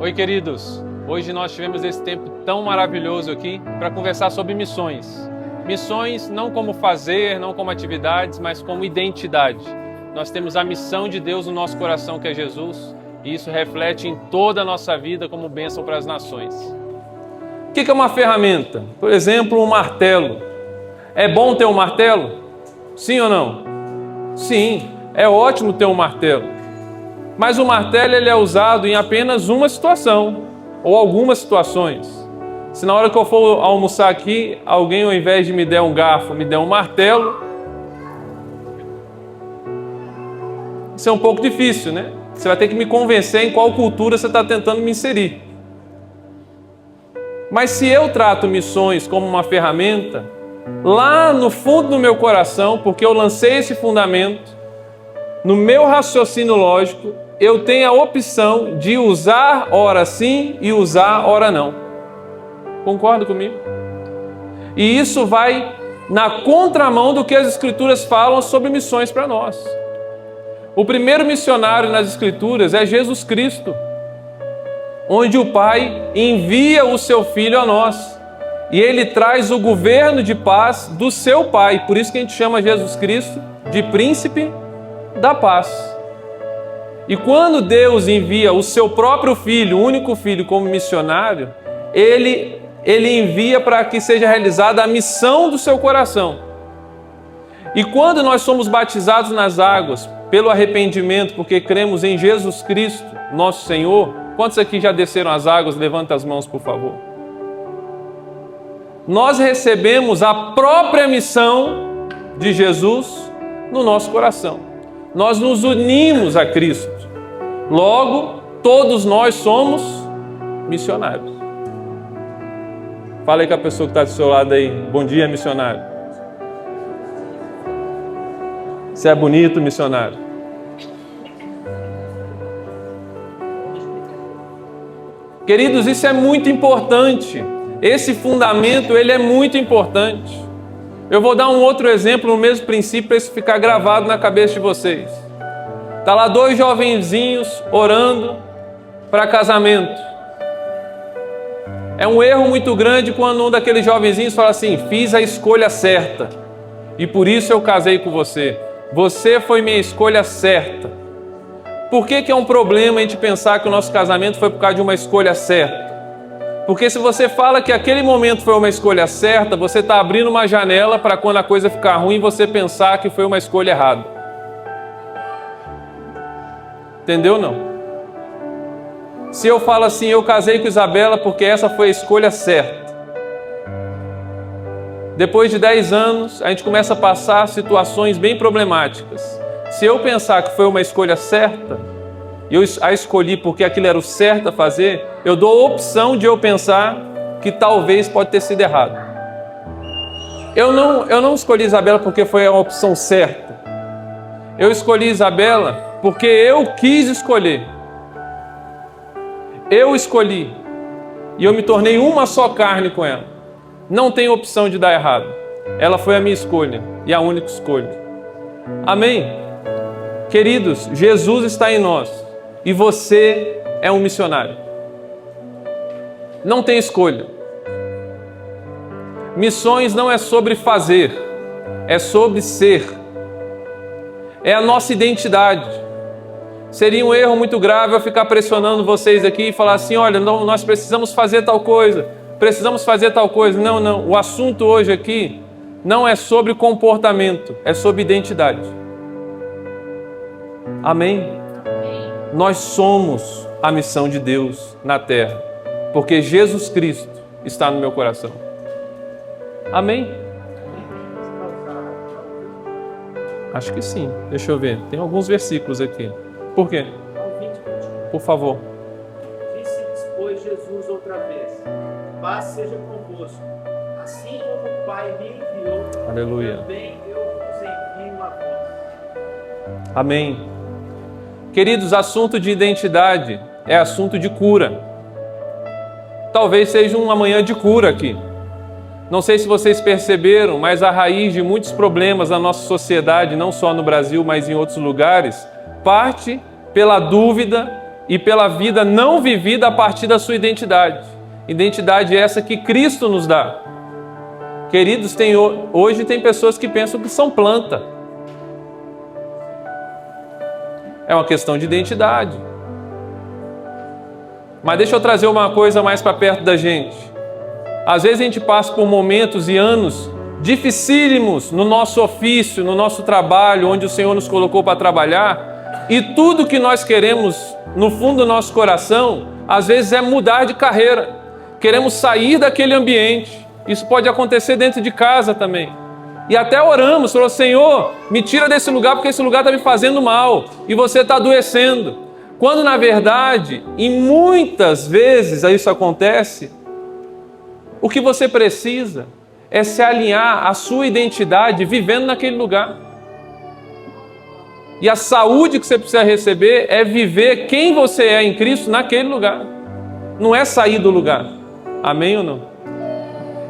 Oi, queridos. Hoje nós tivemos esse tempo tão maravilhoso aqui para conversar sobre missões. Missões não como fazer, não como atividades, mas como identidade. Nós temos a missão de Deus no nosso coração, que é Jesus, e isso reflete em toda a nossa vida como bênção para as nações. O que é uma ferramenta? Por exemplo, um martelo. É bom ter um martelo? Sim ou não? Sim, é ótimo ter um martelo. Mas o martelo ele é usado em apenas uma situação, ou algumas situações. Se na hora que eu for almoçar aqui, alguém ao invés de me der um garfo, me der um martelo, isso é um pouco difícil, né? Você vai ter que me convencer em qual cultura você está tentando me inserir. Mas se eu trato missões como uma ferramenta, lá no fundo do meu coração, porque eu lancei esse fundamento, no meu raciocínio lógico, eu tenho a opção de usar ora sim e usar ora não. Concorda comigo? E isso vai na contramão do que as Escrituras falam sobre missões para nós. O primeiro missionário nas Escrituras é Jesus Cristo, onde o Pai envia o seu Filho a nós. E Ele traz o governo de paz do seu Pai. Por isso que a gente chama Jesus Cristo de Príncipe da Paz. E quando Deus envia o seu próprio Filho, o único Filho, como missionário, Ele envia para que seja realizada a missão do seu coração. E quando nós somos batizados nas águas, pelo arrependimento, porque cremos em Jesus Cristo, nosso Senhor, quantos aqui já desceram as águas? Levanta as mãos, por favor. Nós recebemos a própria missão de Jesus no nosso coração. Nós nos unimos a Cristo. Logo, todos nós somos missionários. Fala aí com a pessoa que está do seu lado aí. Bom dia, missionário. Você é bonito, missionário. Queridos, isso é muito importante. Esse fundamento, ele é muito importante. Eu vou dar um outro exemplo no mesmo princípio para isso ficar gravado na cabeça de vocês. Está lá dois jovenzinhos orando para casamento. É um erro muito grande quando um daqueles jovenzinhos fala assim: fiz a escolha certa e por isso eu casei com você. Você foi minha escolha certa. Por que é um problema a gente pensar que o nosso casamento foi por causa de uma escolha certa? Porque se você fala que aquele momento foi uma escolha certa, você está abrindo uma janela para quando a coisa ficar ruim, você pensar que foi uma escolha errada. Entendeu não? Se eu falo assim, eu casei com Isabela porque essa foi a escolha certa. Depois de 10 anos, a gente começa a passar situações bem problemáticas. Se eu pensar que foi uma escolha certa, e eu a escolhi porque aquilo era o certo a fazer, eu dou a opção de eu pensar que talvez pode ter sido errado. Eu não escolhi Isabela porque foi a opção certa. Eu escolhi Isabela porque eu quis escolher. Eu escolhi. E eu me tornei uma só carne com ela. Não tem opção de dar errado. Ela foi a minha escolha e a única escolha. Amém? Queridos, Jesus está em nós. E você é um missionário. Não tem escolha. Missões não é sobre fazer. É sobre ser. É a nossa identidade. Seria um erro muito grave eu ficar pressionando vocês aqui e falar assim: olha, não, nós precisamos fazer tal coisa, precisamos fazer tal coisa. Não, não. O assunto hoje aqui não é sobre comportamento, é sobre identidade. Amém? Nós somos a missão de Deus na terra, porque Jesus Cristo está no meu coração. Amém? Acho que sim. Deixa eu ver. Tem alguns versículos aqui. Por quê? Por favor. Disse-lhes, pois, Jesus outra vez: paz seja convosco. Assim como o Pai me enviou, Aleluia. também eu vos envio a vós. Amém. Queridos, assunto de identidade é assunto de cura. Talvez seja uma manhã de cura aqui. Não sei se vocês perceberam, mas a raiz de muitos problemas na nossa sociedade, não só no Brasil, mas em outros lugares, parte pela dúvida e pela vida não vivida a partir da sua identidade. Identidade essa que Cristo nos dá. Queridos, hoje tem pessoas que pensam que são planta. É uma questão de identidade. Mas deixa eu trazer uma coisa mais para perto da gente. Às vezes a gente passa por momentos e anos dificílimos no nosso ofício, no nosso trabalho, onde o Senhor nos colocou para trabalhar, e tudo que nós queremos no fundo do nosso coração, às vezes é mudar de carreira. Queremos sair daquele ambiente. Isso pode acontecer dentro de casa também. E até oramos, falou: Senhor, me tira desse lugar porque esse lugar está me fazendo mal e você está adoecendo. Quando na verdade, e muitas vezes isso acontece, o que você precisa é se alinhar à sua identidade vivendo naquele lugar. E a saúde que você precisa receber é viver quem você é em Cristo naquele lugar. Não é sair do lugar. Amém ou não?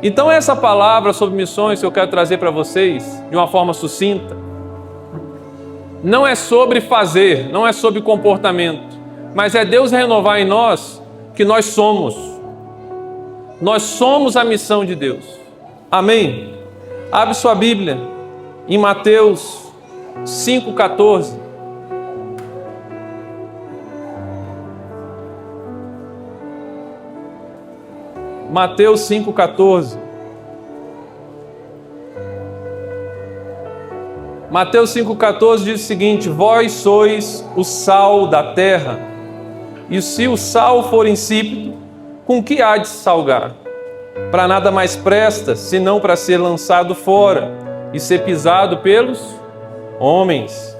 Então essa palavra sobre missões que eu quero trazer para vocês de uma forma sucinta, não é sobre fazer, não é sobre comportamento, mas é Deus renovar em nós que nós somos. Nós somos a missão de Deus. Amém? Abre sua Bíblia em Mateus 5,14. Mateus 5,14. Mateus 5,14 diz o seguinte: vós sois o sal da terra, e se o sal for insípido, com que há de salgar? Para nada mais presta, senão para ser lançado fora e ser pisado pelos homens.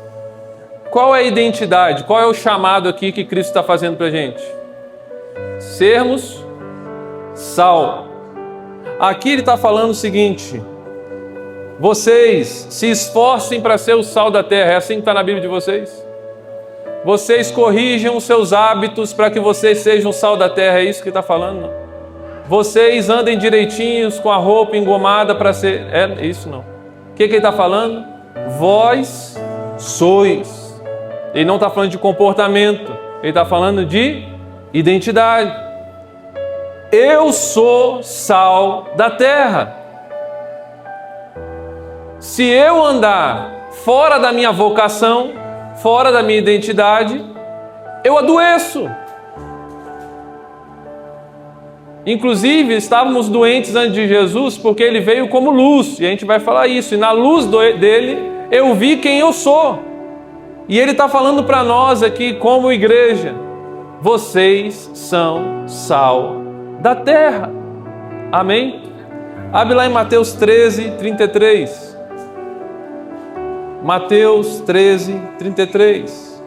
Qual é a identidade? Qual é o chamado aqui que Cristo está fazendo para a gente? Sermos sal. Aqui ele está falando o seguinte: vocês se esforcem para ser o sal da terra. É assim que está na Bíblia de vocês? Vocês corrijam os seus hábitos para que vocês sejam o sal da terra. É isso que está falando? Não. Vocês andem direitinhos com a roupa engomada para ser... É isso não. O que ele está falando? Vós sois. Ele não está falando de comportamento. Ele está falando de identidade. Eu sou sal da terra. Se eu andar fora da minha vocação, fora da minha identidade, eu adoeço. Inclusive, estávamos doentes antes de Jesus porque ele veio como luz, e a gente vai falar isso. E na luz dele, eu vi quem eu sou. E ele está falando para nós aqui, como igreja: vocês são sal da terra. Amém? Abre lá em Mateus 13, 33. Mateus 13, 33.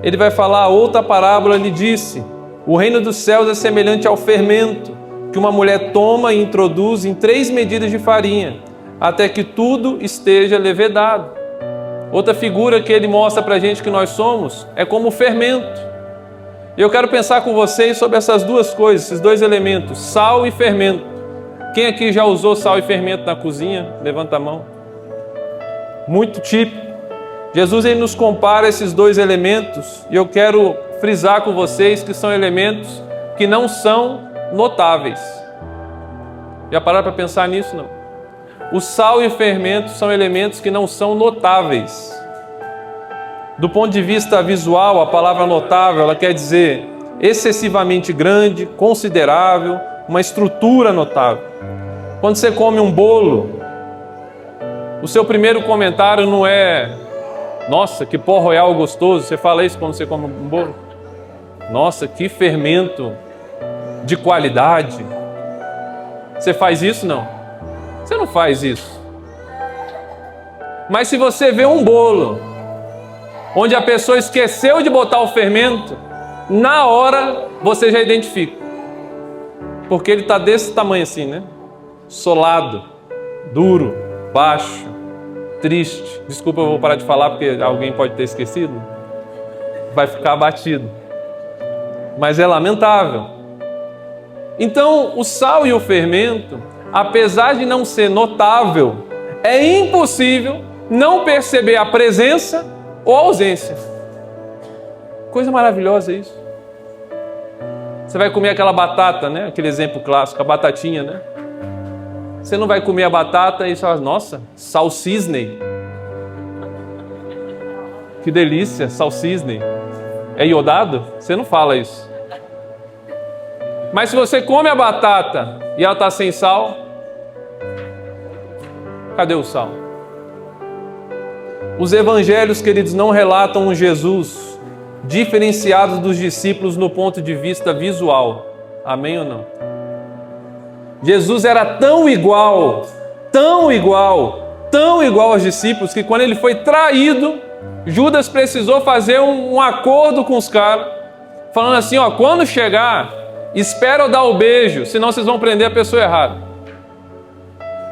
Ele vai falar outra parábola. Ele disse: o reino dos céus é semelhante ao fermento que uma mulher toma e introduz em 3 medidas de farinha, até que tudo esteja levedado. Outra figura que ele mostra para a gente que nós somos é como o fermento. E eu quero pensar com vocês sobre essas duas coisas, esses dois elementos, sal e fermento. Quem aqui já usou sal e fermento na cozinha? Levanta a mão. Muito típico. Jesus ele nos compara esses dois elementos, e eu quero frisar com vocês que são elementos que não são notáveis. Já pararam para pensar nisso? Não? O sal e o fermento são elementos que não são notáveis. Do ponto de vista visual, a palavra notável, ela quer dizer excessivamente grande, considerável, uma estrutura notável. Quando você come um bolo, o seu primeiro comentário não é: nossa, que pó royal gostoso. Você fala isso quando você come um bolo? Nossa, que fermento de qualidade. Você faz isso? Não. Você não faz isso. Mas se você vê um bolo onde a pessoa esqueceu de botar o fermento, na hora você já identifica. Porque ele está desse tamanho assim, né? Solado, duro, baixo, triste. Desculpa, eu vou parar de falar porque alguém pode ter esquecido. Vai ficar abatido. Mas é lamentável. Então, o sal e o fermento, apesar de não ser notável, é impossível não perceber a presença ou a ausência. Coisa maravilhosa isso. Você vai comer aquela batata, né? Aquele exemplo clássico, a batatinha, né? Você não vai comer a batata e fala, nossa, sal cisne. Que delícia, sal cisne. É iodado? Você não fala isso. Mas se você come a batata e ela está sem sal, cadê o sal? Os evangelhos, queridos, não relatam um Jesus diferenciado dos discípulos no ponto de vista visual. Amém ou não? Jesus era tão igual aos discípulos, que quando ele foi traído, Judas precisou fazer um acordo com os caras, falando assim, ó, quando chegar, espera eu dar o beijo, senão vocês vão prender a pessoa errada.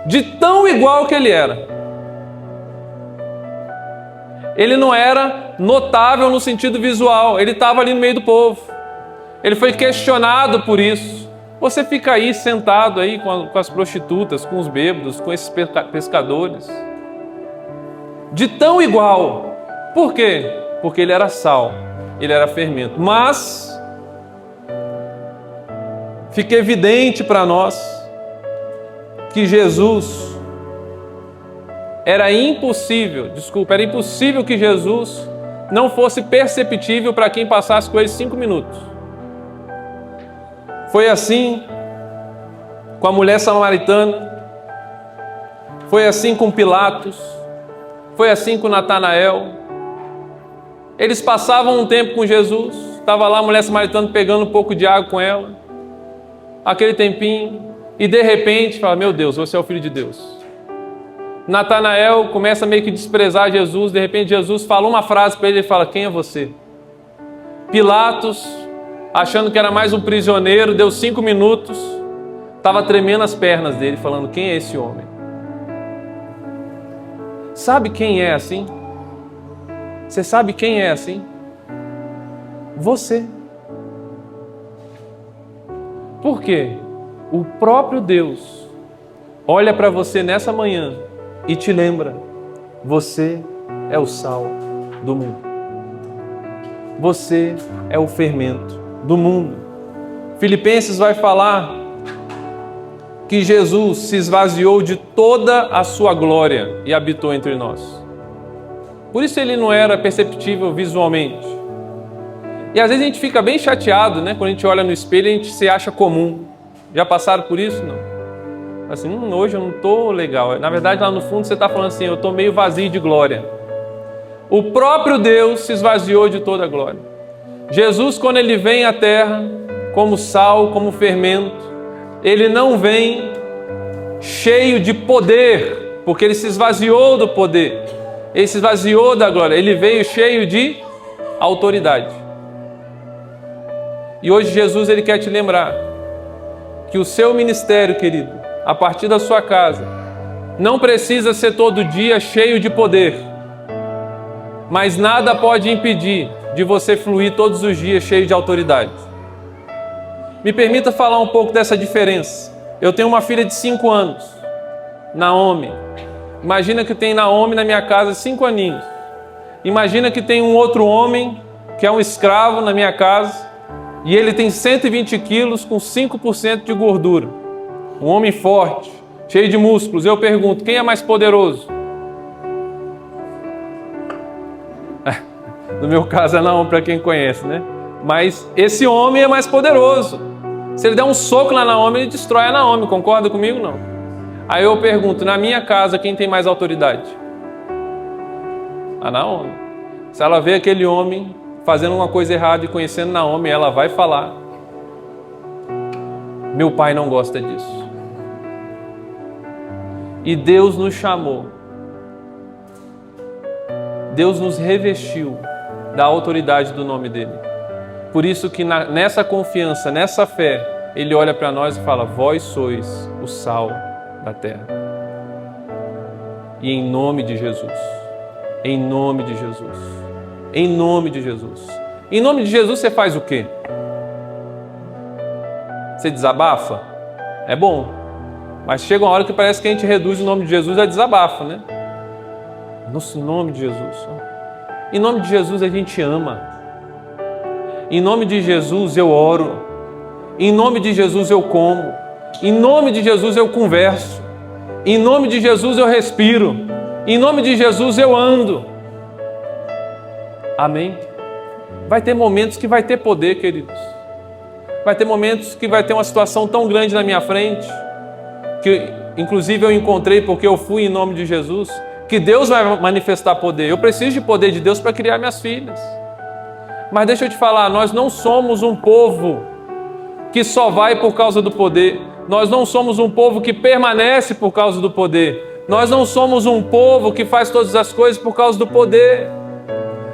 De tão igual que ele era. Ele não era notável no sentido visual, ele estava ali no meio do povo. Ele foi questionado por isso. Você fica aí sentado aí com as prostitutas, com os bêbados, com esses pescadores. De tão igual. Por quê? Porque ele era sal, ele era fermento. Mas fica evidente para nós que Jesus era impossível que Jesus não fosse perceptível para quem passasse com ele 5 minutos. Foi assim com a mulher samaritana, foi assim com Pilatos, foi assim com Natanael. Eles passavam um tempo com Jesus, estava lá a mulher samaritana pegando um pouco de água com ela, aquele tempinho, e de repente fala, meu Deus, você é o Filho de Deus. Natanael começa meio que a desprezar Jesus, de repente Jesus fala uma frase para ele e fala, quem é você? Pilatos, achando que era mais um prisioneiro, deu 5 minutos, estava tremendo as pernas dele, falando, quem é esse homem? Sabe quem é assim? Você sabe quem é assim? Você. Por quê? O próprio Deus olha para você nessa manhã e te lembra, você é o sal do mundo. Você é o fermento do mundo. Filipenses vai falar que Jesus se esvaziou de toda a sua glória e habitou entre nós. Por isso ele não era perceptível visualmente. E às vezes a gente fica bem chateado, né? Quando a gente olha no espelho, a gente se acha comum. Já passaram por isso? Não. Assim, hoje eu não estou legal. Na verdade, lá no fundo você está falando assim, eu estou meio vazio de glória. O próprio Deus se esvaziou de toda a glória. Jesus, quando ele vem à terra, como sal, como fermento, ele não vem cheio de poder, porque ele se esvaziou do poder. Ele se esvaziou da glória. Ele veio cheio de autoridade. E hoje Jesus ele quer te lembrar que o seu ministério, querido, a partir da sua casa, não precisa ser todo dia cheio de poder, mas nada pode impedir de você fluir todos os dias cheio de autoridade. Me permita falar um pouco dessa diferença. Eu tenho uma filha de 5 anos, Naomi. Imagina que tem Naomi na minha casa 5 aninhos. Imagina que tem um outro homem que é um escravo na minha casa e ele tem 120 quilos com 5% de gordura. Um homem forte, cheio de músculos. Eu pergunto, quem é mais poderoso? No meu caso é Naomi, para quem conhece, né? Mas esse homem é mais poderoso. Se ele der um soco na Naomi, ele destrói a Naomi. Concorda comigo? Não. Aí eu pergunto, na minha casa, quem tem mais autoridade? A Naomi. Se ela vê aquele homem fazendo uma coisa errada e conhecendo Naomi, ela vai falar, meu pai não gosta disso. E Deus nos chamou, Deus nos revestiu da autoridade do nome dele. Por isso que nessa confiança, nessa fé, ele olha para nós e fala, vós sois o sal da terra. E em nome de Jesus, em nome de Jesus, em nome de Jesus. Em nome de Jesus você faz o quê? Você desabafa? É bom. Mas chega uma hora que parece que a gente reduz o nome de Jesus a desabafa, né? Nosso nome de Jesus. Em nome de Jesus a gente ama. Em nome de Jesus eu oro. Em nome de Jesus eu como. Em nome de Jesus eu converso. Em nome de Jesus eu respiro. Em nome de Jesus eu ando. Amém? Vai ter momentos que vai ter poder, queridos. Vai ter momentos que vai ter uma situação tão grande na minha frente, que inclusive eu encontrei porque eu fui em nome de Jesus, que Deus vai manifestar poder. Eu preciso de poder de Deus para criar minhas filhas. Mas deixa eu te falar, nós não somos um povo que só vai por causa do poder. Nós não somos um povo que permanece por causa do poder. Nós não somos um povo que faz todas as coisas por causa do poder.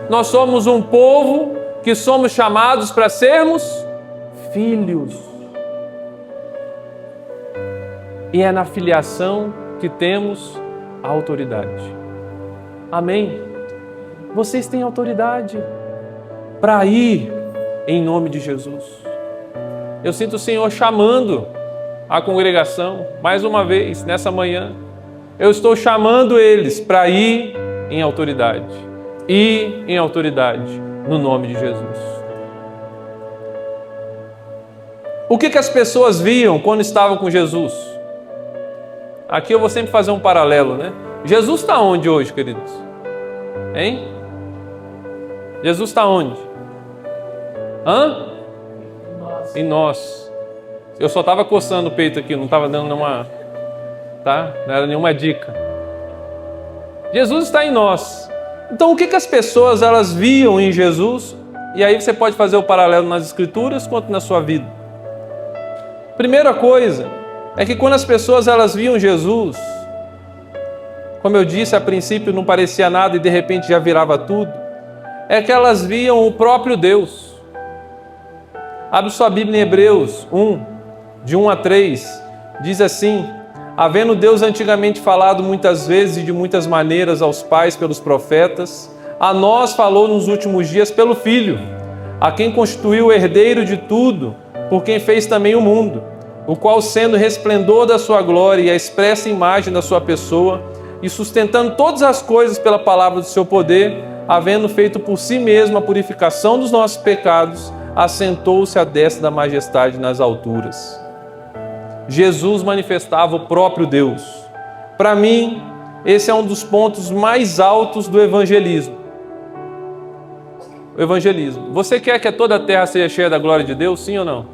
Nós somos um povo que somos chamados para sermos filhos. E é na filiação que temos a autoridade. Amém? Vocês têm autoridade para ir em nome de Jesus. Eu sinto o Senhor chamando a congregação, mais uma vez, nessa manhã. Eu estou chamando eles para ir em autoridade. Ir em autoridade, no nome de Jesus. O que as pessoas viam quando estavam com Jesus? Aqui eu vou sempre fazer um paralelo, né? Jesus está onde hoje, queridos? Hein? Jesus está onde? Em nós. Eu só estava coçando o peito aqui, não estava dando nenhuma... Tá? Não era nenhuma dica. Jesus está em nós. Então o que as pessoas elas viam em Jesus? E aí você pode fazer o paralelo nas Escrituras quanto na sua vida. Primeira coisa é que quando as pessoas elas viam Jesus, como eu disse, a princípio não parecia nada e de repente já virava tudo, é que elas viam o próprio Deus. Abre sua Bíblia em Hebreus 1, de 1 a 3, diz assim: havendo Deus antigamente falado muitas vezes e de muitas maneiras aos pais pelos profetas, a nós falou nos últimos dias pelo Filho, a quem constituiu o herdeiro de tudo, por quem fez também o mundo, o qual, sendo resplendor da sua glória e a expressa imagem da sua pessoa, e sustentando todas as coisas pela palavra do seu poder, havendo feito por si mesmo a purificação dos nossos pecados, assentou-se à destra da majestade nas alturas. Jesus manifestava o próprio Deus. Para mim, esse é um dos pontos mais altos do evangelismo. O evangelismo. Você quer que toda a terra seja cheia da glória de Deus, sim ou não?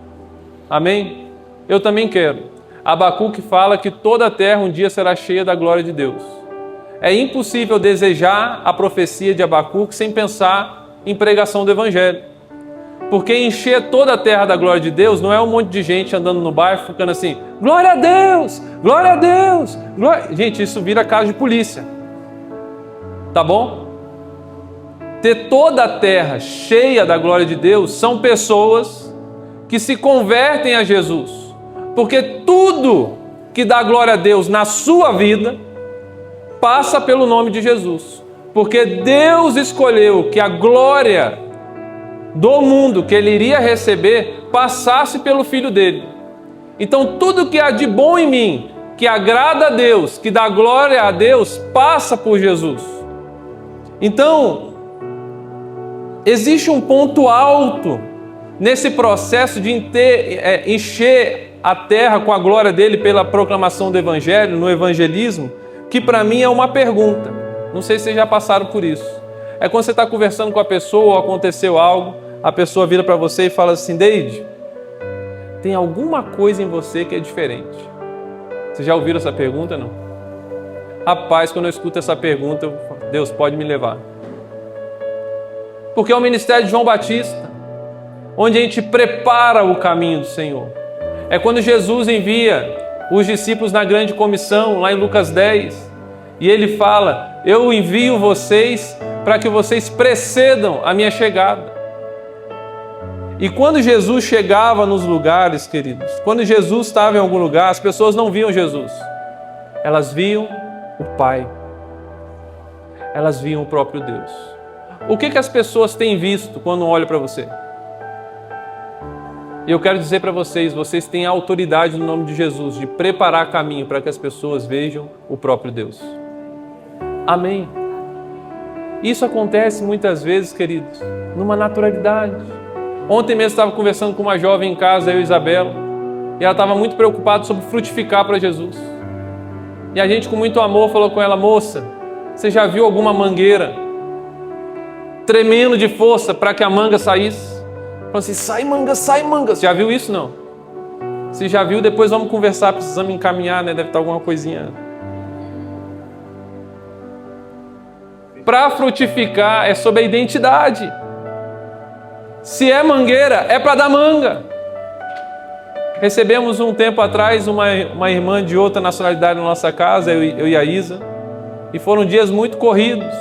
Amém? Eu também quero. Abacuque fala que toda a terra um dia será cheia da glória de Deus. É impossível desejar a profecia de Abacuque sem pensar em pregação do evangelho. Porque encher toda a terra da glória de Deus não é um monte de gente andando no bairro ficando assim: glória a Deus, glória a Deus, glória... Gente, isso vira caso de polícia. Tá bom? Ter toda a terra cheia da glória de Deus são pessoas que se convertem a Jesus. Porque tudo que dá glória a Deus na sua vida passa pelo nome de Jesus. Porque Deus escolheu que a glória do mundo que ele iria receber passasse pelo Filho dele. Então tudo que há de bom em mim, que agrada a Deus, que dá glória a Deus, passa por Jesus. Então existe um ponto alto nesse processo de encher a terra com a glória dele pela proclamação do evangelho, no evangelismo, que para mim é uma pergunta. Não sei se vocês já passaram por isso. É quando você está conversando com a pessoa ou aconteceu algo, a pessoa vira para você e fala assim: Deide, tem alguma coisa em você que é diferente. Vocês já ouviram essa pergunta, não? Rapaz, quando eu escuto essa pergunta, eu falo: Deus, pode me levar. Porque é o ministério de João Batista, onde a gente prepara o caminho do Senhor. É quando Jesus envia os discípulos na grande comissão, lá em Lucas 10, e ele fala: eu envio vocês para que vocês precedam a minha chegada. E quando Jesus chegava nos lugares, queridos, quando Jesus estava em algum lugar, as pessoas não viam Jesus. Elas viam o Pai. Elas viam o próprio Deus. O que as pessoas têm visto quando olham para você? E eu quero dizer para vocês, vocês têm a autoridade no nome de Jesus de preparar caminho para que as pessoas vejam o próprio Deus. Amém? Isso acontece muitas vezes, queridos, numa naturalidade. Ontem mesmo estava conversando com uma jovem em casa, eu e Isabela, e ela estava muito preocupada sobre frutificar para Jesus. E a gente, com muito amor, falou com ela: moça, você já viu alguma mangueira tremendo de força para que a manga saísse? Falou assim: sai manga, sai manga. Você já viu isso? Não. Se já viu, depois vamos conversar, precisamos encaminhar, né? Deve estar alguma coisinha. Para frutificar é sobre a identidade. Se é mangueira, é para dar manga. Recebemos um tempo atrás uma irmã de outra nacionalidade na nossa casa, eu e a Isa, e foram dias muito corridos.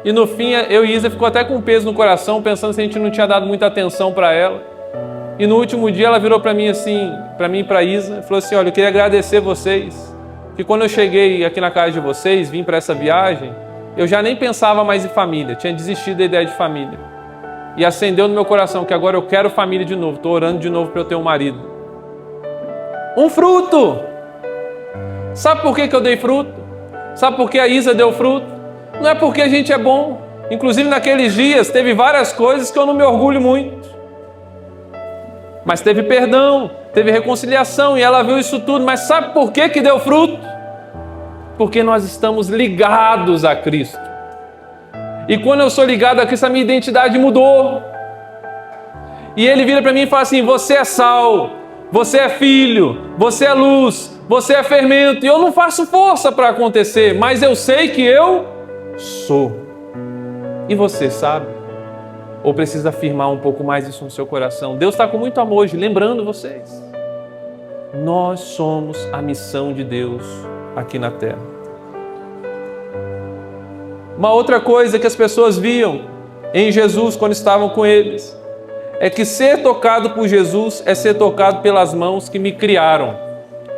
E no fim, eu e a Isa ficou até com peso no coração, pensando se a gente não tinha dado muita atenção para ela. E no último dia ela virou para mim assim, para mim e para a Isa, e falou assim: olha, eu queria agradecer vocês, que quando eu cheguei aqui na casa de vocês, vim para essa viagem, eu já nem pensava mais em família, tinha desistido da ideia de família. E acendeu no meu coração que agora eu quero família de novo, estou orando de novo para eu ter um marido. Um fruto! Sabe por que eu dei fruto? Sabe por que a Isa deu fruto? Não é porque a gente é bom. Inclusive naqueles dias teve várias coisas que eu não me orgulho muito. Mas teve perdão, teve reconciliação, e ela viu isso tudo. Mas sabe por que deu fruto? Porque nós estamos ligados a Cristo. E quando eu sou ligado a Cristo, a minha identidade mudou. E Ele vira para mim e fala assim: você é sal, você é filho, você é luz, você é fermento. E eu não faço força para acontecer, mas eu sei que eu sou. E você sabe? Ou precisa afirmar um pouco mais isso no seu coração? Deus está com muito amor hoje, lembrando vocês. Nós somos a missão de Deus aqui na terra. Uma outra coisa que as pessoas viam em Jesus quando estavam com eles é que ser tocado por Jesus é ser tocado pelas mãos que me criaram.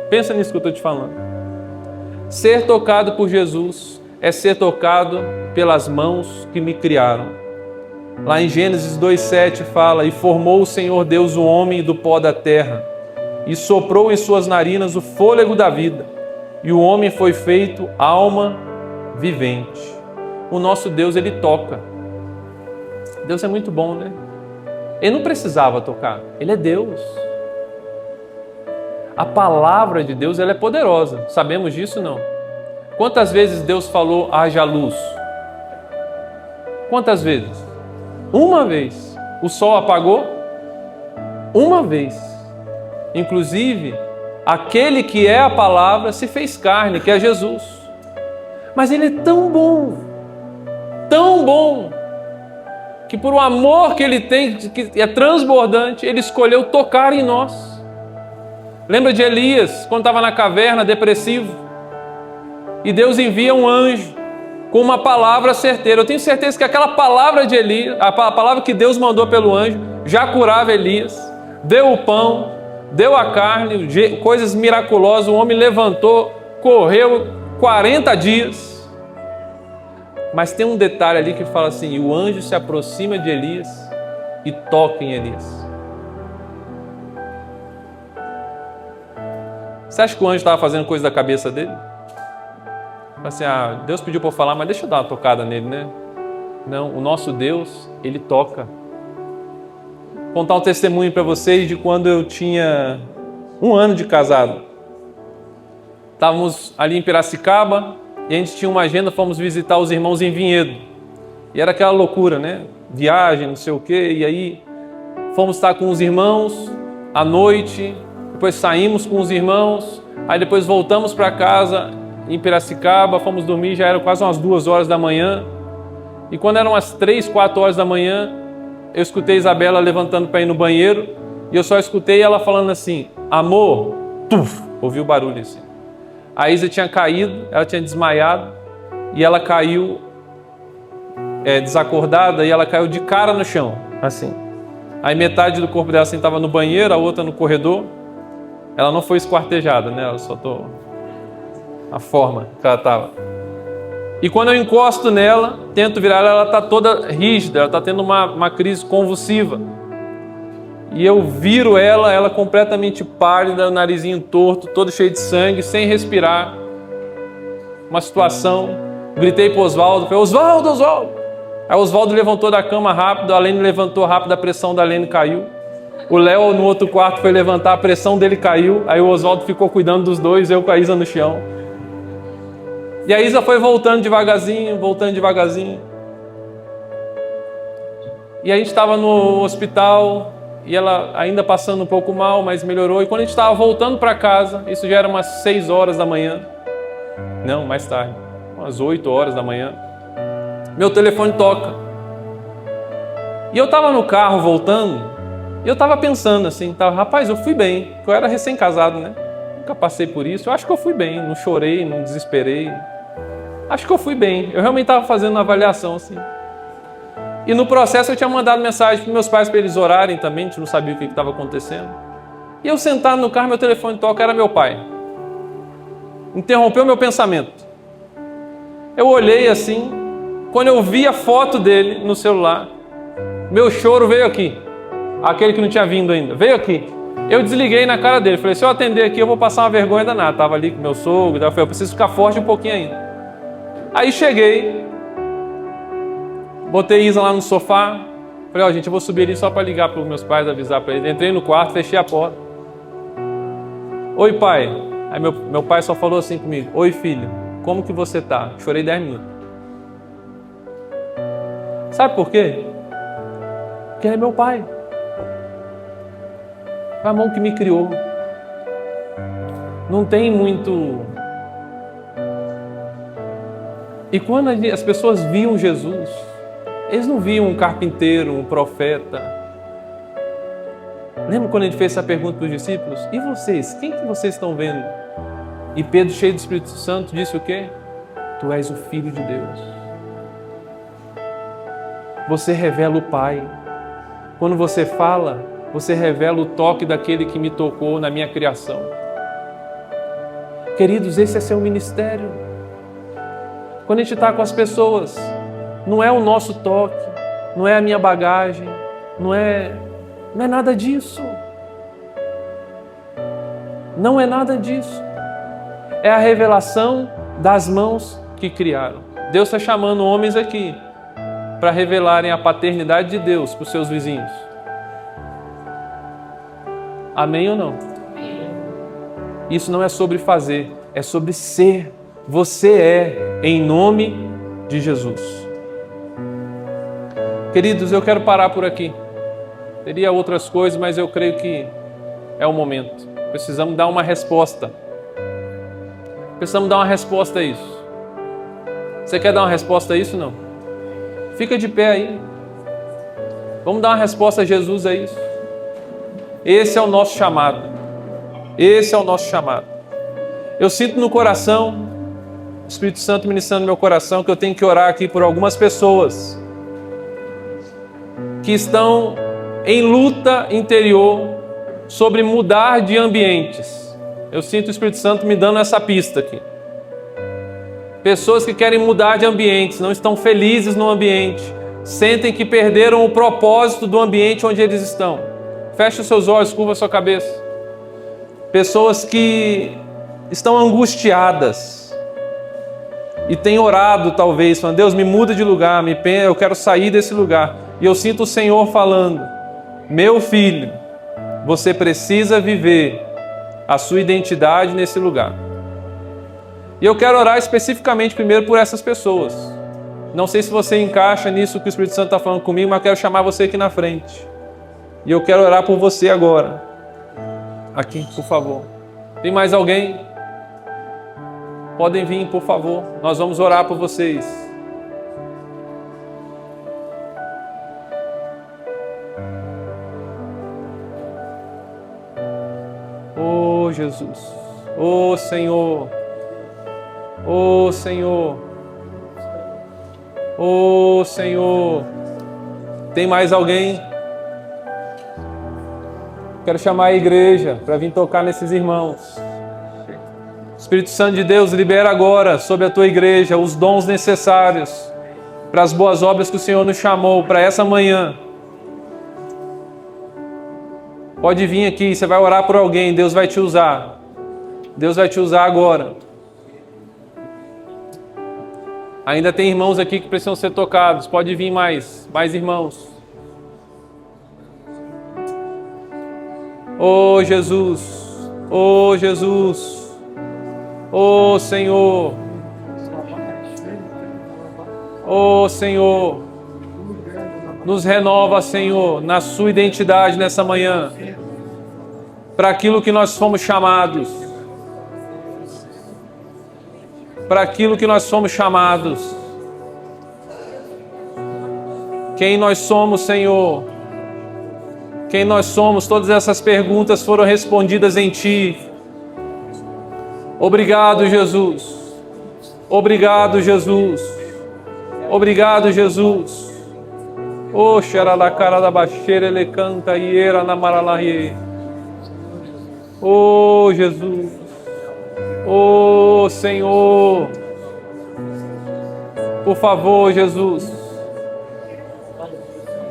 Pensa nisso que eu estou te falando. Ser tocado por Jesus é ser tocado pelas mãos que me criaram. Lá em Gênesis 2,7 fala: e formou o Senhor Deus o homem do pó da terra, e soprou em suas narinas o fôlego da vida, e o homem foi feito alma vivente. O nosso Deus, Ele toca. Deus é muito bom, né? Ele não precisava tocar, Ele é Deus. A palavra de Deus, ela é poderosa. Sabemos disso, não? Quantas vezes Deus falou: haja luz? Quantas vezes? Uma vez. O sol apagou? Uma vez. Inclusive, aquele que é a palavra se fez carne, que é Jesus. Mas Ele é tão bom, que por um amor que Ele tem, que é transbordante, Ele escolheu tocar em nós. Lembra de Elias, quando estava na caverna, depressivo? E Deus envia um anjo com uma palavra certeira. Eu tenho certeza que aquela palavra de Elias, a palavra que Deus mandou pelo anjo, já curava Elias, deu o pão, deu a carne, coisas miraculosas. O homem levantou, correu 40 dias. Mas tem um detalhe ali que fala assim: o anjo se aproxima de Elias e toca em Elias. Você acha que o anjo estava fazendo coisa da cabeça dele? Assim: Deus pediu para eu falar, mas deixa eu dar uma tocada nele, né? Não, o nosso Deus, Ele toca. Vou contar um testemunho para vocês de quando eu tinha 1 ano de casado. Estávamos ali em Piracicaba e a gente tinha uma agenda, fomos visitar os irmãos em Vinhedo. E era aquela loucura, né? Viagem, não sei o quê. E aí fomos estar com os irmãos à noite, depois saímos com os irmãos, aí depois voltamos para casa em Piracicaba, fomos dormir, já eram quase umas 2 horas da manhã. E quando eram umas 3, 4 horas da manhã, eu escutei Isabela levantando para ir no banheiro, e eu só escutei ela falando assim: amor, tuf, ouvi o barulho assim. A Isa tinha caído, ela tinha desmaiado, e ela caiu desacordada, e ela caiu de cara no chão, assim. Aí metade do corpo dela assim estava no banheiro, a outra no corredor. Ela não foi esquartejada, né? Ela soltou a forma que ela estava. E quando eu encosto nela, tento virar ela está toda rígida, ela está tendo uma crise convulsiva. E eu viro ela completamente pálida, o narizinho torto, todo cheio de sangue, sem respirar. Uma situação. Gritei para o Oswaldo, falei: Oswaldo, Aí o Oswaldo levantou da cama rápido, a Lene levantou rápido, a pressão da Lene caiu. O Léo no outro quarto foi levantar, a pressão dele caiu. Aí o Oswaldo ficou cuidando dos dois, eu com a Isa no chão. E a Isa foi voltando devagarzinho, voltando devagarzinho. E a gente estava no hospital, e ela ainda passando um pouco mal, mas melhorou. E quando a gente estava voltando para casa, isso já era umas 6 horas da manhã. Não, mais tarde, umas 8 horas da manhã. Meu telefone toca. E eu estava no carro voltando, e eu estava pensando assim, rapaz, eu fui bem, porque eu era recém-casado, né? Nunca passei por isso, eu acho que eu fui bem, não chorei, não desesperei. Acho que eu fui bem, eu realmente estava fazendo uma avaliação assim. E no processo eu tinha mandado mensagem para meus pais para eles orarem também, a gente não sabia o que estava acontecendo. E eu sentado no carro, meu telefone toca, era meu pai. Interrompeu meu pensamento. Eu olhei assim, quando eu vi a foto dele no celular, meu choro veio aqui. Aquele que não tinha vindo ainda, veio aqui. Eu desliguei na cara dele, falei, se eu atender aqui eu vou passar uma vergonha danada. Estava ali com meu sogro, eu falei, eu preciso ficar forte um pouquinho ainda. Aí cheguei, botei Isa lá no sofá, falei, gente, eu vou subir ali só para ligar para os meus pais, avisar para eles. Entrei no quarto, fechei a porta. Oi, pai. Aí meu pai só falou assim comigo, oi, filho, como que você tá? Chorei 10 minutos. Sabe por quê? Porque ele é meu pai. Foi a mão que me criou. Não tem muito... E quando as pessoas viam Jesus, eles não viam um carpinteiro, um profeta. Lembra quando a gente fez essa pergunta para os discípulos? E vocês? Quem que vocês estão vendo? E Pedro, cheio do Espírito Santo, disse o quê? Tu és o Filho de Deus. Você revela o Pai. Quando você fala, você revela o toque daquele que me tocou na minha criação. Queridos, esse é seu ministério. Quando a gente está com as pessoas, não é o nosso toque, não é a minha bagagem, não é nada disso. Não é nada disso. É a revelação das mãos que criaram. Deus está chamando homens aqui para revelarem a paternidade de Deus para os seus vizinhos. Amém ou não? Isso não é sobre fazer, é sobre ser. Você é, em nome de Jesus. Queridos, eu quero parar por aqui. Teria outras coisas, mas eu creio que é o momento. Precisamos dar uma resposta. Precisamos dar uma resposta a isso. Você quer dar uma resposta a isso? Não? Fica de pé aí. Vamos dar uma resposta a Jesus a isso. Esse é o nosso chamado. Esse é o nosso chamado. Eu sinto no coração, o Espírito Santo ministrando no meu coração, que eu tenho que orar aqui por algumas pessoas que estão em luta interior sobre mudar de ambientes. Eu sinto o Espírito Santo me dando essa pista aqui. Pessoas que querem mudar de ambientes, não estão felizes no ambiente, sentem que perderam o propósito do ambiente onde eles estão. Feche os seus olhos, curva a sua cabeça. Pessoas que estão angustiadas e têm orado talvez, falando, Deus, me muda de lugar, eu quero sair desse lugar. E eu sinto o Senhor falando, meu filho, você precisa viver a sua identidade nesse lugar. E eu quero orar especificamente primeiro por essas pessoas. Não sei se você encaixa nisso que o Espírito Santo está falando comigo, mas eu quero chamar você aqui na frente. E eu quero orar por você agora. Aqui, por favor. Tem mais alguém? Podem vir, por favor. Nós vamos orar por vocês. Oh, Jesus. Oh, Senhor. Oh, Senhor. Oh, Senhor. Tem mais alguém? Quero chamar a igreja para vir tocar nesses irmãos. Espírito Santo de Deus, libera agora sobre a tua igreja os dons necessários para as boas obras que o Senhor nos chamou para essa manhã. Pode vir aqui, você vai orar por alguém, Deus vai te usar. Deus vai te usar agora. Ainda tem irmãos aqui que precisam ser tocados. Pode vir mais irmãos. Oh Jesus, oh Jesus, oh Senhor, oh Senhor, nos renova, Senhor, na sua identidade nessa manhã, para aquilo que nós fomos chamados, para aquilo que nós somos chamados. Quem nós somos, Senhor? Quem nós somos? Todas essas perguntas foram respondidas em Ti. Obrigado, Jesus. Obrigado, Jesus. Obrigado, Jesus. Oh, xeralacara da baixeira, ele canta iera na maralaie. Oh, Jesus. Oh, Senhor. Por favor, Jesus.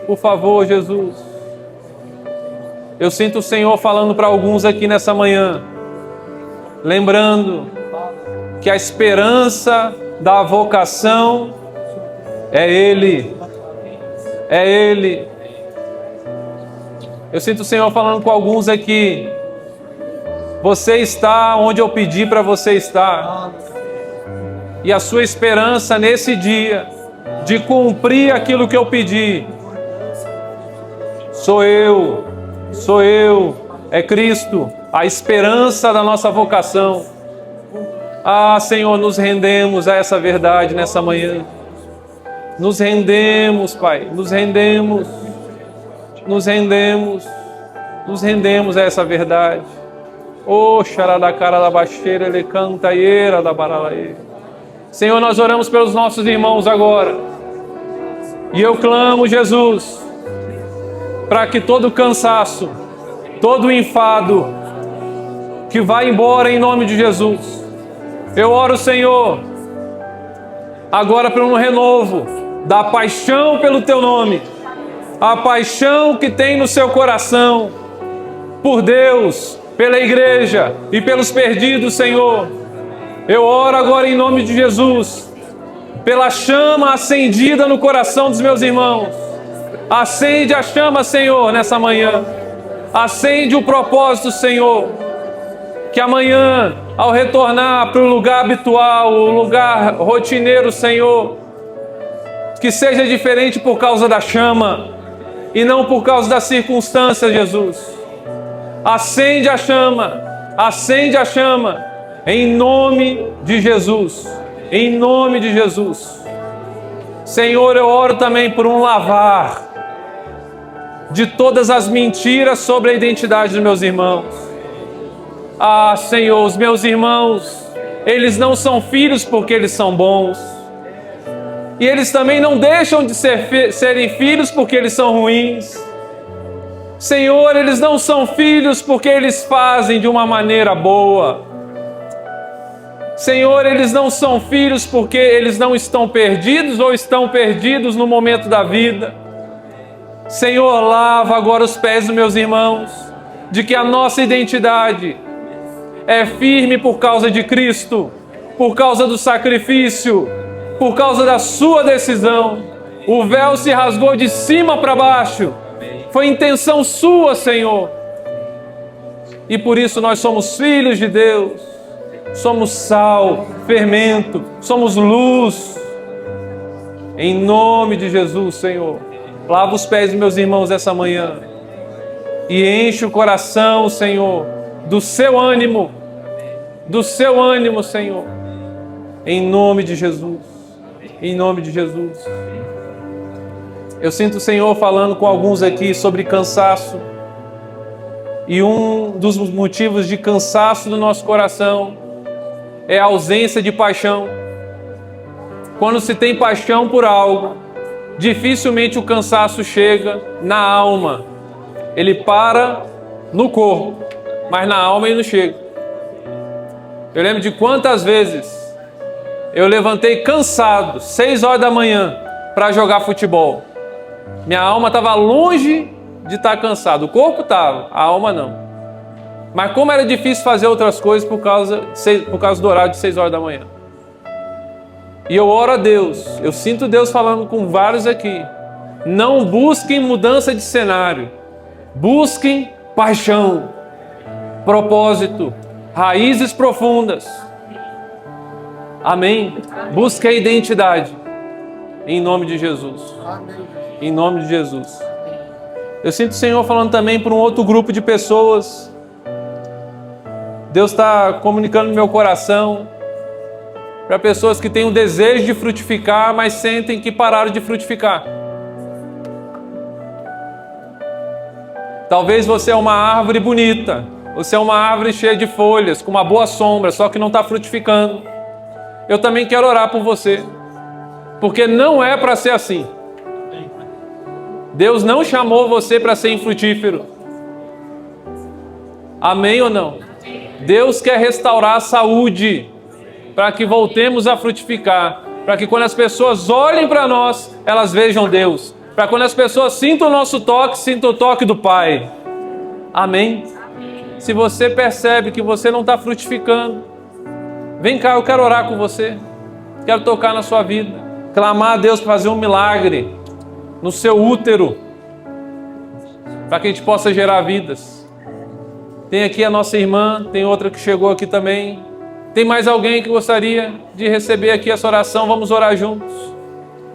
Por favor, Jesus. Eu sinto o Senhor falando para alguns aqui nessa manhã, lembrando que a esperança da vocação é Ele. É Ele. Eu sinto o Senhor falando com alguns aqui. Você está onde eu pedi para você estar. E a sua esperança nesse dia de cumprir aquilo que eu pedi sou eu. Sou eu, é Cristo, a esperança da nossa vocação. Ah, Senhor, nos rendemos a essa verdade nessa manhã. Nos rendemos, Pai, nos rendemos a essa verdade. Oh, xaradacara da baixeira, ele canta ieira da baralaê. Senhor, nós oramos pelos nossos irmãos agora. E eu clamo, Jesus, para que todo cansaço, todo enfado, que vá embora em nome de Jesus. Eu oro, Senhor, agora por um renovo da paixão pelo Teu nome, a paixão que tem no seu coração, por Deus, pela igreja e pelos perdidos, Senhor. Eu oro agora em nome de Jesus, pela chama acendida no coração dos meus irmãos. Acende a chama, Senhor, nessa manhã. Acende o propósito, Senhor. Que amanhã, ao retornar para o lugar habitual, o lugar rotineiro, Senhor, que seja diferente por causa da chama e não por causa das circunstâncias, Jesus. Acende a chama, em nome de Jesus. Em nome de Jesus. Senhor, eu oro também por um lavar de todas as mentiras sobre a identidade dos meus irmãos. Ah, Senhor, os meus irmãos, eles não são filhos porque eles são bons. E eles também não deixam de serem filhos porque eles são ruins. Senhor, eles não são filhos porque eles fazem de uma maneira boa. Senhor, eles não são filhos porque eles não estão perdidos ou estão perdidos no momento da vida. Senhor, lava agora os pés dos meus irmãos, de que a nossa identidade é firme por causa de Cristo, por causa do sacrifício, por causa da sua decisão. O véu se rasgou de cima para baixo, foi intenção sua, Senhor. E por isso nós somos filhos de Deus, somos sal, fermento, somos luz. Em nome de Jesus, Senhor. Lava os pés dos meus irmãos essa manhã e enche o coração, Senhor, do seu ânimo, Senhor, em nome de Jesus, em nome de Jesus. Eu sinto o Senhor falando com alguns aqui sobre cansaço, e um dos motivos de cansaço do nosso coração é a ausência de paixão. Quando se tem paixão por algo, dificilmente o cansaço chega na alma. Ele para no corpo, mas na alma ele não chega. Eu lembro de quantas vezes eu levantei cansado, 6 horas da manhã, para jogar futebol. Minha alma estava longe de estar cansado. O corpo estava, a alma não. Mas como era difícil fazer outras coisas por causa do horário de 6 horas da manhã. E eu oro a Deus, eu sinto Deus falando com vários aqui. Não busquem mudança de cenário. Busquem paixão, propósito, raízes profundas. Amém? Busque a identidade. Em nome de Jesus. Em nome de Jesus. Eu sinto o Senhor falando também para um outro grupo de pessoas. Deus está comunicando no meu coração. Para pessoas que têm o desejo de frutificar, mas sentem que pararam de frutificar. Talvez você é uma árvore bonita. Você é uma árvore cheia de folhas, com uma boa sombra, só que não está frutificando. Eu também quero orar por você. Porque não é para ser assim. Deus não chamou você para ser infrutífero. Amém ou não? Deus quer restaurar a saúde para que voltemos a frutificar. Para que quando as pessoas olhem para nós, elas vejam Deus. Para quando as pessoas sintam o nosso toque, sintam o toque do Pai. Amém? Se você percebe que você não está frutificando, vem cá, eu quero orar com você. Quero tocar na sua vida. Clamar a Deus para fazer um milagre no seu útero, para que a gente possa gerar vidas. Tem aqui a nossa irmã, tem outra que chegou aqui também. Tem mais alguém que gostaria de receber aqui essa oração? Vamos orar juntos.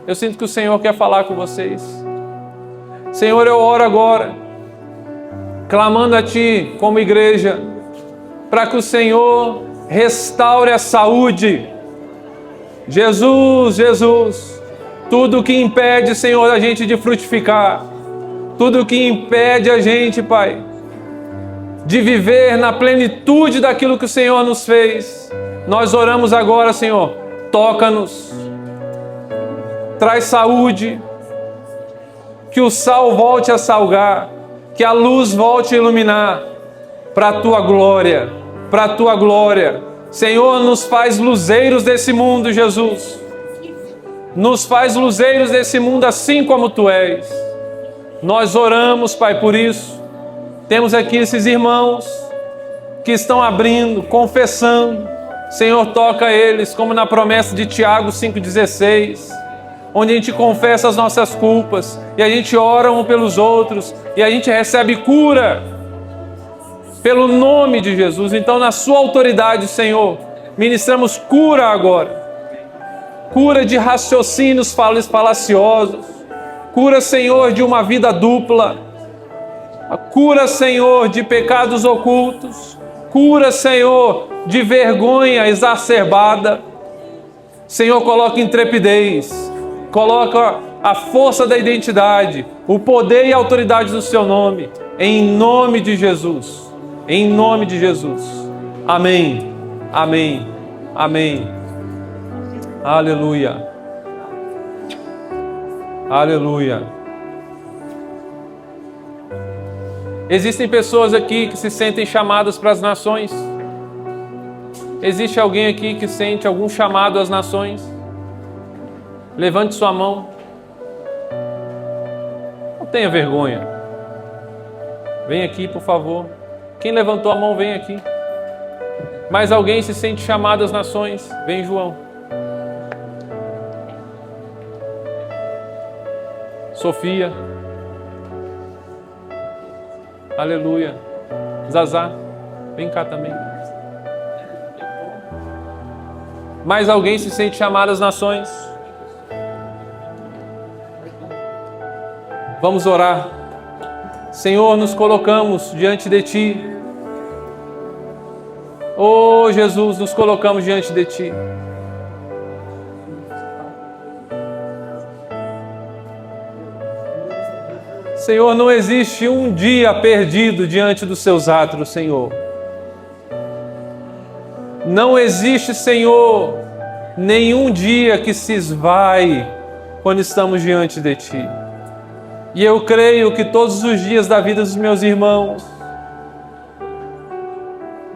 Eu sinto que o Senhor quer falar com vocês. Senhor, eu oro agora, clamando a Ti como igreja, para que o Senhor restaure a saúde. Jesus, Jesus, tudo que impede, Senhor, a gente de frutificar, tudo que impede a gente, Pai, de viver na plenitude daquilo que o Senhor nos fez, nós oramos agora, Senhor, toca-nos, traz saúde, que o sal volte a salgar, que a luz volte a iluminar, para a Tua glória, para a Tua glória. Senhor, nos faz luzeiros desse mundo, Jesus. Nos faz luzeiros desse mundo assim como Tu és. Nós oramos, Pai, por isso. Temos aqui esses irmãos que estão abrindo, confessando. Senhor, toca eles, como na promessa de Tiago 5,16, onde a gente confessa as nossas culpas e a gente ora um pelos outros e a gente recebe cura pelo nome de Jesus. Então, na Sua autoridade, Senhor, ministramos cura agora. Cura de raciocínios falaciosos. Cura, Senhor, de uma vida dupla. A cura, Senhor, de pecados ocultos. Cura, Senhor, de vergonha exacerbada. Senhor, coloca intrepidez. Coloca a força da identidade, o poder e a autoridade do Seu nome. Em nome de Jesus. Em nome de Jesus. Amém. Amém. Amém. Aleluia. Aleluia. Existem pessoas aqui que se sentem chamadas para as nações? Existe alguém aqui que sente algum chamado às nações? Levante sua mão. Não tenha vergonha. Vem aqui, por favor. Quem levantou a mão, vem aqui. Mais alguém se sente chamado às nações? Vem, João. Sofia. Aleluia. Zazá, vem cá também. Mais alguém se sente chamado às nações? Vamos orar. Senhor, nos colocamos diante de Ti. Oh, Jesus, nos colocamos diante de Ti. Senhor, não existe um dia perdido diante dos Seus átrios, Senhor. Não existe, Senhor, nenhum dia que se esvai quando estamos diante de Ti. E eu creio que todos os dias da vida dos meus irmãos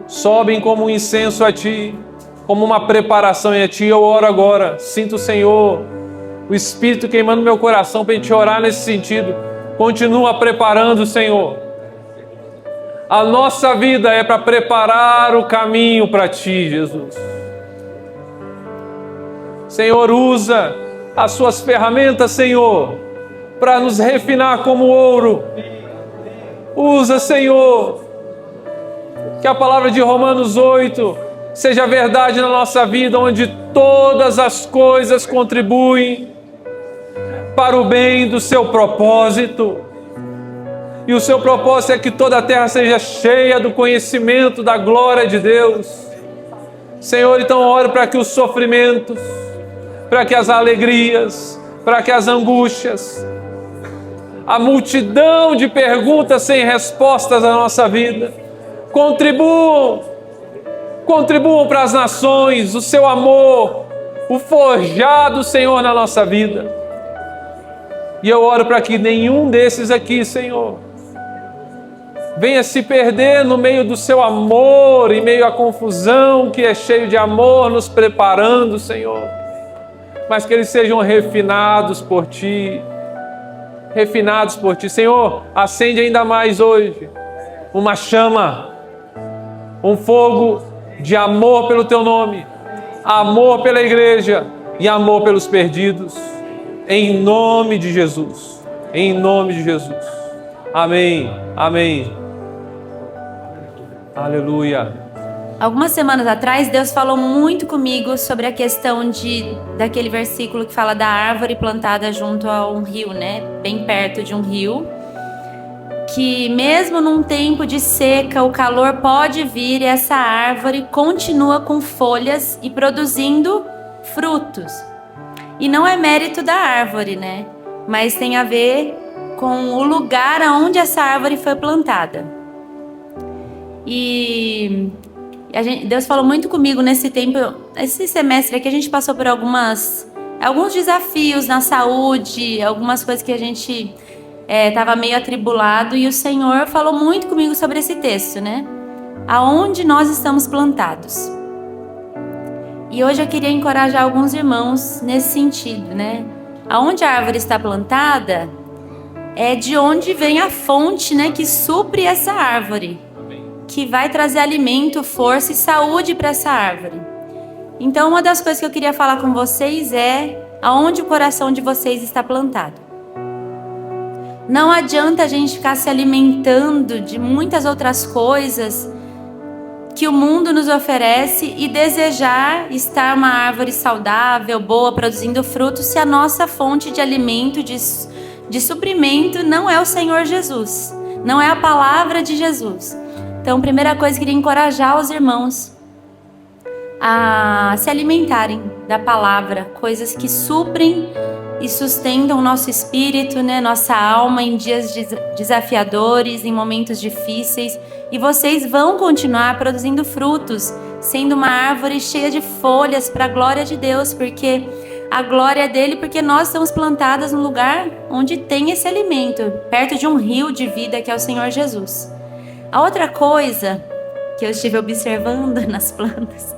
sobem como um incenso a Ti, como uma preparação a Ti. Eu oro agora, sinto o Senhor, o Espírito queimando meu coração para a gente orar nesse sentido. Continua preparando, Senhor. A nossa vida é para preparar o caminho para Ti, Jesus. Senhor, usa as suas ferramentas, Senhor, para nos refinar como ouro. Usa, Senhor, que a palavra de Romanos 8 seja verdade na nossa vida, onde todas as coisas contribuem para o bem do seu propósito. E o seu propósito é que toda a terra seja cheia do conhecimento da glória de Deus. Senhor, então oro para que os sofrimentos, para que as alegrias, para que as angústias, a multidão de perguntas sem respostas na nossa vida, contribuam para as nações, o seu amor, o forjado, Senhor, na nossa vida. E eu oro para que nenhum desses aqui, Senhor, venha se perder no meio do seu amor, em meio à confusão que é cheio de amor, nos preparando, Senhor. Mas que eles sejam refinados por Ti. Refinados por Ti. Senhor, acende ainda mais hoje uma chama, um fogo de amor pelo Teu nome, amor pela igreja e amor pelos perdidos. Em nome de Jesus. Em nome de Jesus. Amém. Amém. Aleluia. Algumas semanas atrás, Deus falou muito comigo sobre a questão daquele versículo que fala da árvore plantada junto a um rio, né? Bem perto de um rio. Que mesmo num tempo de seca, o calor pode vir e essa árvore continua com folhas e produzindo frutos. E não é mérito da árvore, né? Mas tem a ver com o lugar onde essa árvore foi plantada. E Deus falou muito comigo nesse tempo, esse semestre aqui a gente passou por alguns desafios na saúde, algumas coisas que a gente estava meio atribulado, e o Senhor falou muito comigo sobre esse texto, né? Aonde nós estamos plantados. E hoje eu queria encorajar alguns irmãos nesse sentido, né? Aonde a árvore está plantada é de onde vem a fonte, né, que supre essa árvore, que vai trazer alimento, força e saúde para essa árvore. Então, uma das coisas que eu queria falar com vocês é aonde o coração de vocês está plantado. Não adianta a gente ficar se alimentando de muitas outras coisas que o mundo nos oferece e desejar estar uma árvore saudável, boa, produzindo frutos, se a nossa fonte de alimento, de suprimento não é o Senhor Jesus, não é a palavra de Jesus. Então, primeira coisa, eu queria encorajar os irmãos a se alimentarem da palavra, coisas que suprem e sustentam o nosso espírito, né, nossa alma em dias desafiadores, em momentos difíceis. E vocês vão continuar produzindo frutos, sendo uma árvore cheia de folhas para a glória de Deus, porque a glória é dele, porque nós estamos plantadas no lugar onde tem esse alimento, perto de um rio de vida que é o Senhor Jesus. A outra coisa que eu estive observando nas plantas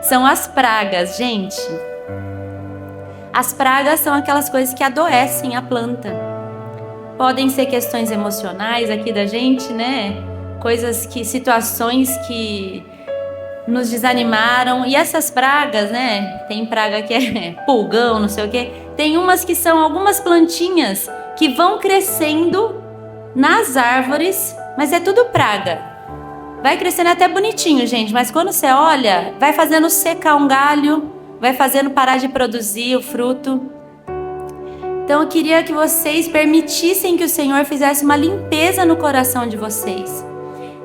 são as pragas, gente. As pragas são aquelas coisas que adoecem a planta. Podem ser questões emocionais aqui da gente, né? Situações que nos desanimaram. E essas pragas, né? Tem praga que é pulgão, não sei o quê. Tem umas que são algumas plantinhas que vão crescendo nas árvores, mas é tudo praga. Vai crescendo até bonitinho, gente, mas quando você olha, vai fazendo secar um galho, vai fazendo parar de produzir o fruto. Então eu queria que vocês permitissem que o Senhor fizesse uma limpeza no coração de vocês.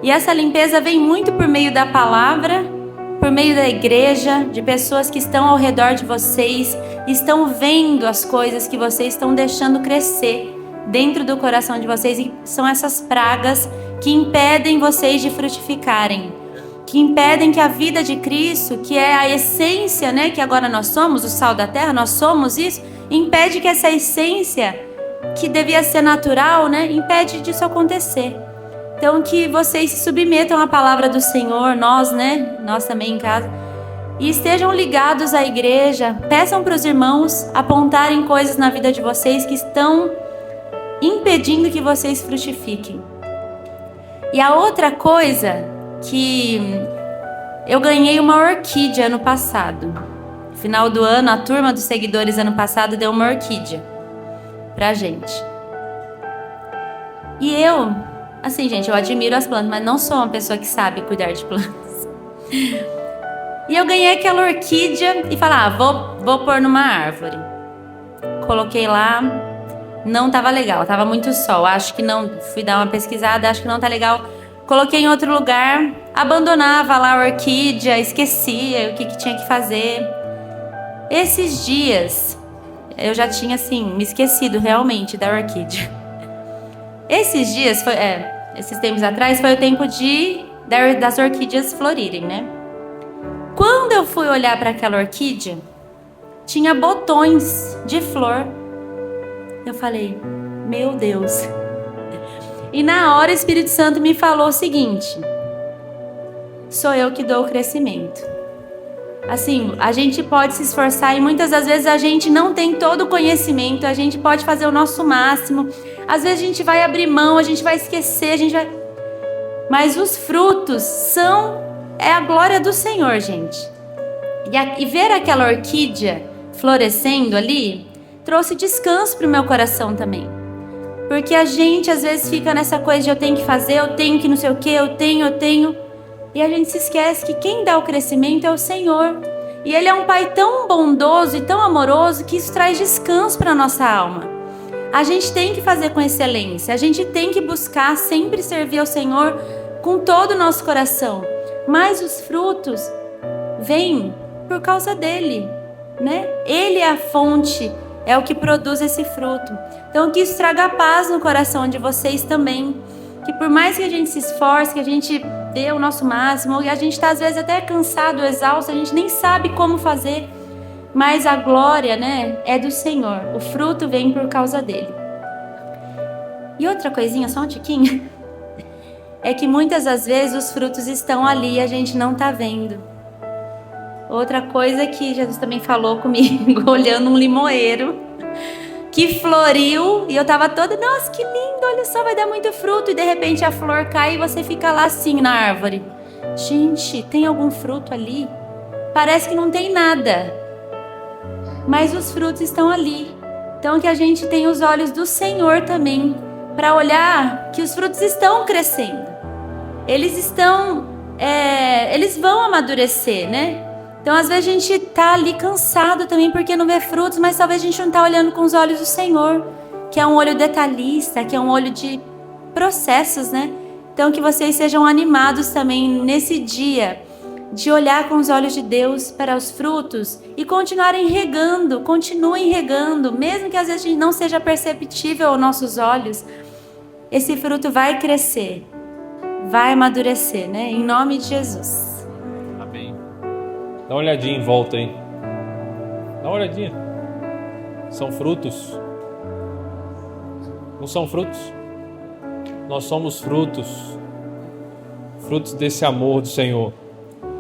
E essa limpeza vem muito por meio da palavra, por meio da igreja, de pessoas que estão ao redor de vocês, estão vendo as coisas que vocês estão deixando crescer dentro do coração de vocês, e são essas pragas que impedem vocês de frutificarem, que impedem que a vida de Cristo, que é a essência, né, que agora nós somos, o sal da terra, nós somos isso, impede que essa essência, que devia ser natural, né, impede disso acontecer. Então que vocês se submetam à palavra do Senhor, nós também em casa, e estejam ligados à igreja, peçam para os irmãos apontarem coisas na vida de vocês que estão impedindo que vocês frutifiquem. E a outra coisa, que eu ganhei uma orquídea ano passado. No final do ano, a turma dos seguidores ano passado deu uma orquídea pra gente. E eu, assim, gente, eu admiro as plantas, mas não sou uma pessoa que sabe cuidar de plantas. E eu ganhei aquela orquídea e falei, vou pôr numa árvore. Coloquei lá, não tava legal, tava muito sol. Acho que não, fui dar uma pesquisada, acho que não tá legal. Coloquei em outro lugar, abandonava lá a orquídea, esquecia o que tinha que fazer. Esses dias, eu já tinha, assim, me esquecido realmente da orquídea. Esses dias, esses tempos atrás, foi o tempo das orquídeas florirem, né? Quando eu fui olhar para aquela orquídea, tinha botões de flor. Eu falei, meu Deus. E na hora o Espírito Santo me falou o seguinte: sou eu que dou o crescimento. Assim, a gente pode se esforçar e muitas das vezes a gente não tem todo o conhecimento, a gente pode fazer o nosso máximo. Às vezes a gente vai abrir mão, a gente vai esquecer, mas os frutos é a glória do Senhor, gente. E ver aquela orquídea florescendo ali trouxe descanso para o meu coração também. Porque a gente às vezes fica nessa coisa de eu tenho que fazer, eu tenho que não sei o que, eu tenho. E a gente se esquece que quem dá o crescimento é o Senhor. E Ele é um Pai tão bondoso e tão amoroso que isso traz descanso para a nossa alma. A gente tem que fazer com excelência, a gente tem que buscar sempre servir ao Senhor com todo o nosso coração. Mas os frutos vêm por causa dEle, né? Ele é a fonte, é o que produz esse fruto. Então que isso traga paz no coração de vocês também. Que por mais que a gente se esforce, que a gente dê o nosso máximo, e a gente está às vezes até cansado, exausto, a gente nem sabe como fazer, mas a glória, né, é do Senhor. O fruto vem por causa dele. E outra coisinha, só um tiquinho, é que muitas das vezes os frutos estão ali e a gente não está vendo. Outra coisa que Jesus também falou comigo, olhando um limoeiro que floriu, e eu tava toda, nossa, que lindo, olha só, vai dar muito fruto, e de repente a flor cai e você fica lá assim na árvore. Gente, tem algum fruto ali? Parece que não tem nada, mas os frutos estão ali. Então que a gente tenha os olhos do Senhor também, para olhar que os frutos estão crescendo. Eles vão amadurecer, né? Então, às vezes a gente tá ali cansado também porque não vê frutos, mas talvez a gente não tá olhando com os olhos do Senhor, que é um olho detalhista, que é um olho de processos, né? Então, que vocês sejam animados também nesse dia, de olhar com os olhos de Deus para os frutos e continuem regando, mesmo que às vezes não seja perceptível aos nossos olhos, esse fruto vai crescer, vai amadurecer, né? Em nome de Jesus. Dá uma olhadinha em volta aí. Dá uma olhadinha. São frutos? Não são frutos? Nós somos frutos. Frutos desse amor do Senhor.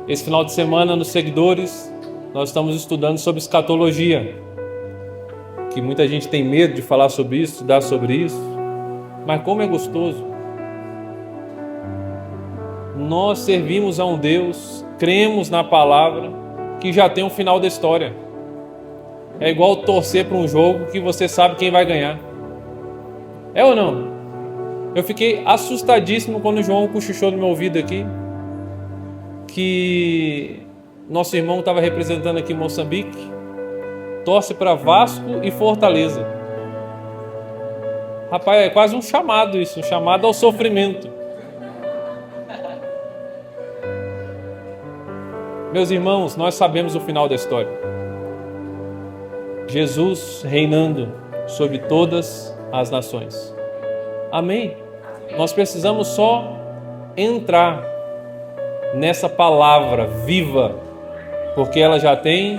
Esse final de semana, nos seguidores, nós estamos estudando sobre escatologia. Que muita gente tem medo de falar sobre isso, estudar sobre isso. Mas como é gostoso. Nós servimos a um Deus, cremos na palavra, que já tem um final da história. É igual torcer para um jogo que você sabe quem vai ganhar. É ou não? Eu fiquei assustadíssimo quando o João cochichou no meu ouvido aqui, que nosso irmão estava representando aqui Moçambique, torce para Vasco e Fortaleza. Rapaz, é quase um chamado isso, um chamado ao sofrimento. Meus irmãos, nós sabemos o final da história. Jesus reinando sobre todas as nações. Amém? Nós precisamos só entrar nessa palavra viva, porque ela já tem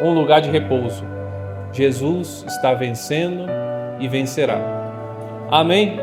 um lugar de repouso. Jesus está vencendo e vencerá. Amém?